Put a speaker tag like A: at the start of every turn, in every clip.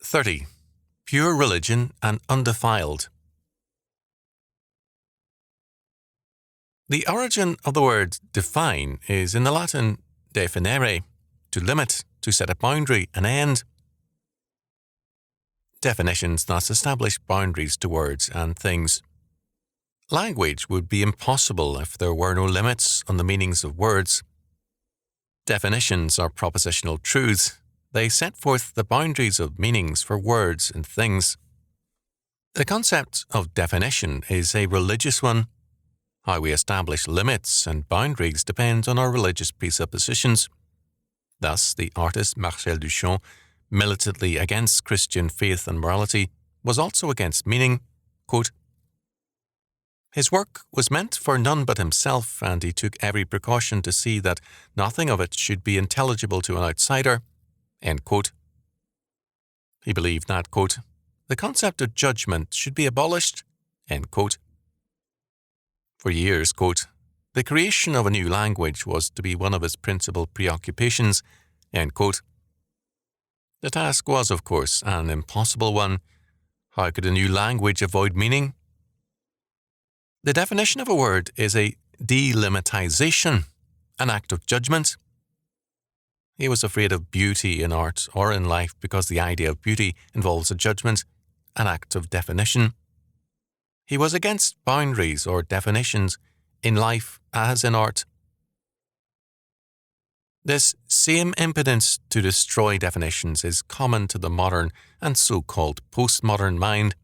A: 30. Pure religion and undefiled. The origin of the word define is in the Latin definere, to limit, to set a boundary, an end. Definitions thus establish boundaries to words and things. Language would be impossible if there were no limits on the meanings of words. Definitions are propositional truths. They set forth the boundaries of meanings for words and things. The concept of definition is a religious one. How we establish limits and boundaries depends on our religious presuppositions. Thus, the artist Marcel Duchamp, militantly against Christian faith and morality, was also against meaning, quote, "His work was meant for none but himself, and he took every precaution to see that nothing of it should be intelligible to an outsider." End quote. He believed that, quote, "the concept of judgment should be abolished." End quote. For years, quote, "the creation of a new language was to be one of his principal preoccupations." End quote. The task was, of course, an impossible one. How could a new language avoid meaning? The definition of a word is a delimitation, an act of judgment. He was afraid of beauty in art or in life because the idea of beauty involves a judgment, an act of definition. He was against boundaries or definitions in life as in art. This same impotence to destroy definitions is common to the modern and so-called postmodern mind.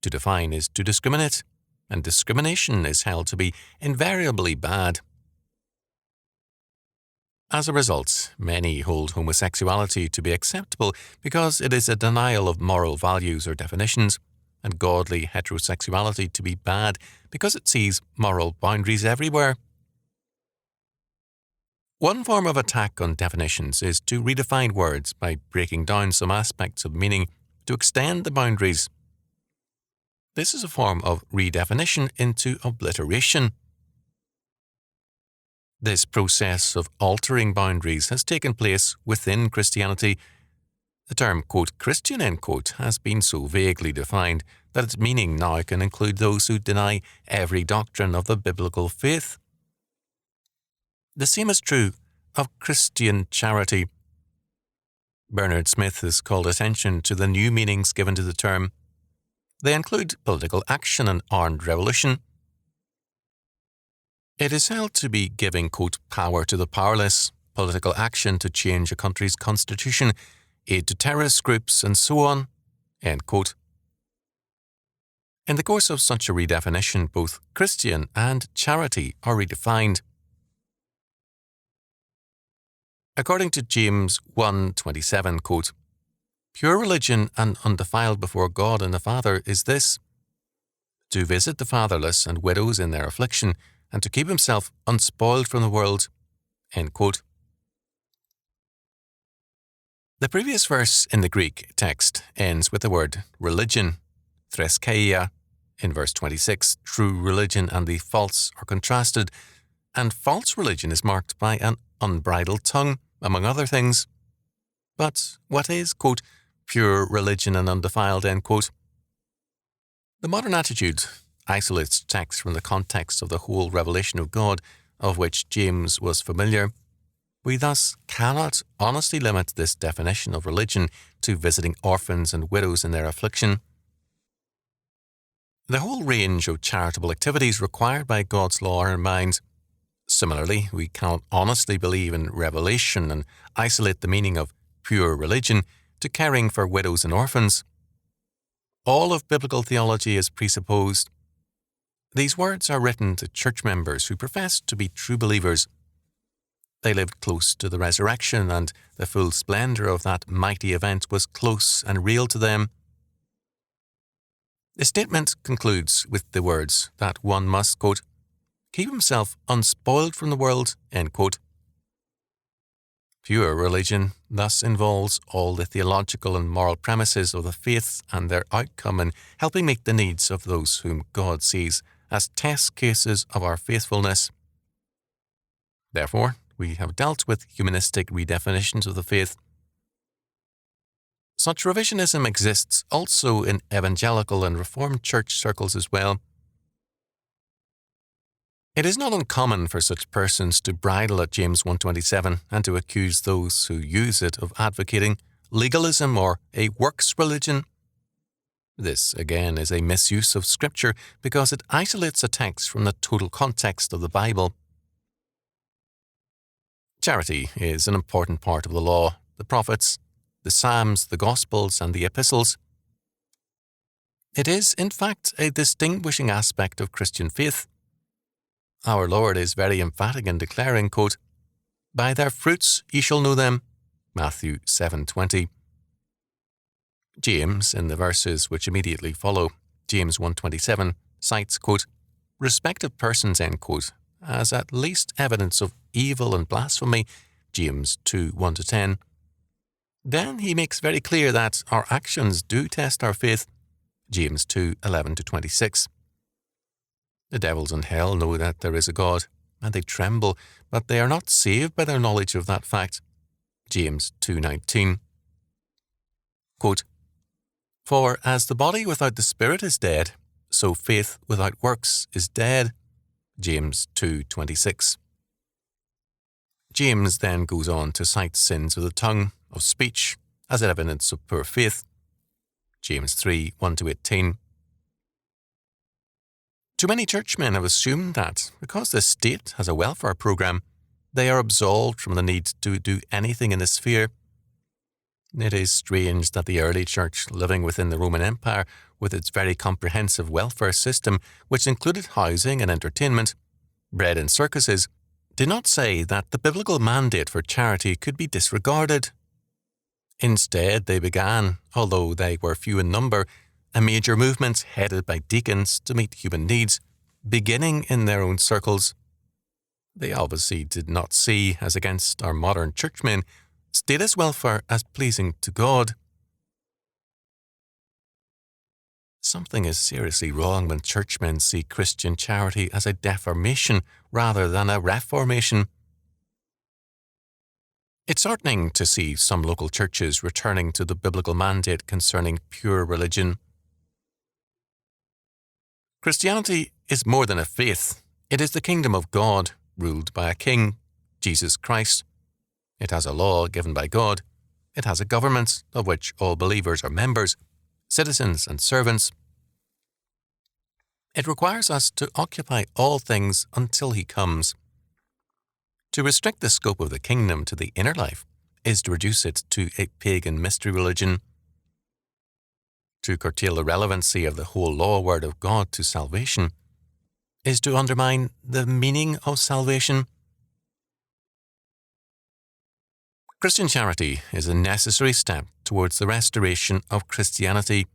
A: To define is to discriminate, and discrimination is held to be invariably bad. As a result, many hold homosexuality to be acceptable because it is a denial of moral values or definitions, and godly heterosexuality to be bad because it sees moral boundaries everywhere. One form of attack on definitions is to redefine words by breaking down some aspects of meaning to extend the boundaries. This is a form of redefinition into obliteration. This process of altering boundaries has taken place within Christianity. The term, quote, "Christian," end quote, has been so vaguely defined that its meaning now can include those who deny every doctrine of the biblical faith. The same is true of Christian charity. Bernard Smith has called attention to the new meanings given to the term. They include political action and armed revolution. It is held to be giving, quote, "power to the powerless, political action to change a country's constitution, aid to terrorist groups, and so on," end quote. In the course of such a redefinition, both Christian and charity are redefined. According to James 1:27, quote, "Pure religion and undefiled before God and the Father is this, to visit the fatherless and widows in their affliction, and to keep himself unspoiled from the world." End quote. The previous verse in the Greek text ends with the word religion, threskeia. In verse 26, true religion and the false are contrasted, and false religion is marked by an unbridled tongue, among other things. But what is, quote, "pure religion and undefiled," end quote? The modern attitude isolates text from the context of the whole revelation of God, of which James was familiar. We thus cannot honestly limit this definition of religion to visiting orphans and widows in their affliction. The whole range of charitable activities required by God's law are in mind. Similarly, we cannot honestly believe in revelation and isolate the meaning of pure religion to caring for widows and orphans. All of biblical theology is presupposed. These words are written to church members who profess to be true believers. They lived close to the resurrection, and the full splendor of that mighty event was close and real to them. The statement concludes with the words that one must, quote, "keep himself unspoiled from the world," end quote. Pure religion thus involves all the theological and moral premises of the faith and their outcome in helping meet the needs of those whom God sees as test cases of our faithfulness. Therefore, we have dealt with humanistic redefinitions of the faith. such revisionism exists also in evangelical and Reformed church circles as well. It is not uncommon for such persons to bridle at James 1:27 and to accuse those who use it of advocating legalism or a works religion. This, again, is a misuse of Scripture because it isolates a text from the total context of the Bible. Charity is an important part of the law, the prophets, the Psalms, the Gospels, and the Epistles. It is, in fact, a distinguishing aspect of Christian faith. Our Lord is very emphatic in declaring, quote, "By their fruits ye shall know them," Matthew 7:20. James, in the verses which immediately follow, James 1:27, cites, quote, "respect of persons," end quote, as at least evidence of evil and blasphemy, James 2:1-10. Then he makes very clear that our actions do test our faith, James 2:11-26. The devils in hell know that there is a God, and they tremble, but they are not saved by their knowledge of that fact, James 2:19. Quote, "For as the body without the spirit is dead, so faith without works is dead," James 2:26. James then goes on to cite sins of the tongue, of speech, as evidence of poor faith, James 3:1-18. Too many churchmen have assumed that, because the state has a welfare program, they are absolved from the need to do anything in this sphere. It is strange that the early church, living within the Roman Empire, with its very comprehensive welfare system, which included housing and entertainment, bread and circuses, did not say that the biblical mandate for charity could be disregarded. Instead, they began, although they were few in number, a major movement headed by deacons to meet human needs, beginning in their own circles. They obviously did not see, as against our modern churchmen, status welfare as pleasing to God. Something is seriously wrong when churchmen see Christian charity as a deformation rather than a reformation. It's heartening to see some local churches returning to the biblical mandate concerning pure religion. Christianity is more than a faith. It is the kingdom of God, ruled by a king, Jesus Christ. It has a law given by God. It has a government, of which all believers are members, citizens and servants. It requires us to occupy all things until he comes. To restrict the scope of the kingdom to the inner life is to reduce it to a pagan mystery religion. To curtail the relevancy of the whole law word of God to salvation is to undermine the meaning of salvation. Christian charity is a necessary step towards the restoration of Christianity.